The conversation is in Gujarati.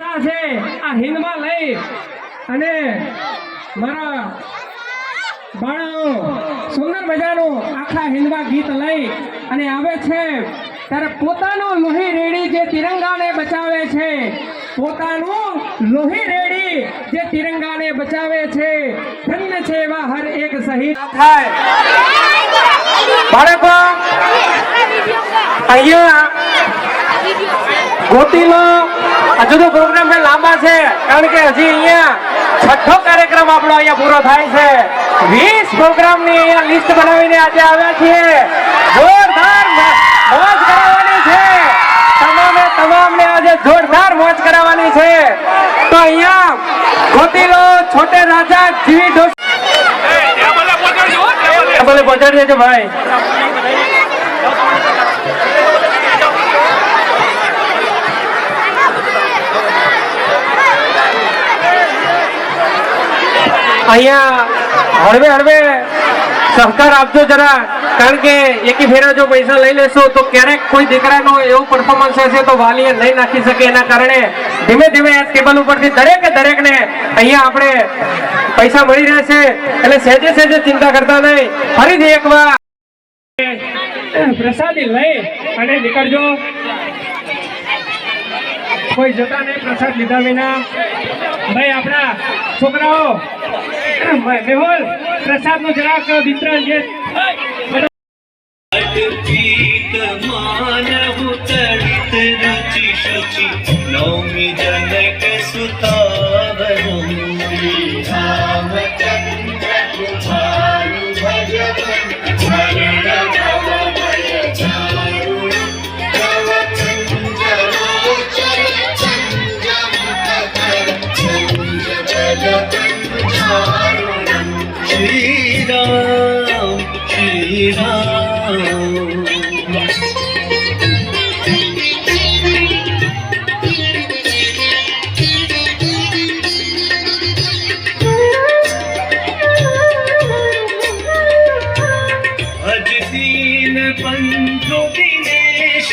છે આ હિંદમાં લઈ અને મારા બાળાઓ સુંદર મજાનું આખા હિંદમાં ગીત લઈ અને આવે છે ત્યારે પોતાનું લોહી રેડી જે તિરંગાને બચાવે છે, પોતાનું લોહી રેડી જે તિરંગાને બચાવે છે, ધન્ય છે એવા હર એક શહીદ થાય. બાળકો અહીંયા ગોતીલો હજુ તો પ્રોગ્રામ લાંબા છે, કારણ કે હજી અહીંયા છઠ્ઠો કાર્યક્રમ આપણો અહીંયા પૂરો થાય છે. 20 પ્રોગ્રામ ની અહીંયા લિસ્ટ બનાવીને આજે આવ્યા છીએ. જોરદાર મોજ કરાવવાની છે, તમામને આજે જોરદાર મોજ કરાવવાની છે. તો અહીંયા ગોતીલો છોટે રાજા જીવી બોલે પહોંચાડી દેજો ભાઈ. અહીંયા હળવે હળવે સહકાર આપજો જરા, કારણ કે એકી ફેરા જો પૈસા લઈ લેશો તો ક્યારેક કોઈ દીકરાનો એવું પરફોર્મન્સ હશે તો વાલીએ નહીં નાખી શકે. એના કારણે ધીમે ધીમે આ ટેબલ ઉપરથી દરેકને અહીંયા આપણે પૈસા મળી રહેશે, એટલે સહેજે ચિંતા કરતા નહીં. ફરીથી એકવાર પ્રસાદી લઈ અને નીકળજો, કોઈ જતા નહીં પ્રસાદ લીધા વિના. ભાઈ આપણા છોકરાઓ મેહુલ પ્રસાદ નું જરાક વિતરણ જે मानव चरित रुचि शुचि नौमि जनक सुतावरम रामचंद्र कुमारु भजवन चरण भय चारुण तव चंद्रोचर चंद्रम तकर चंद्र चारुणम श्री राम श्री राम. भज दीन बंधु दिनेश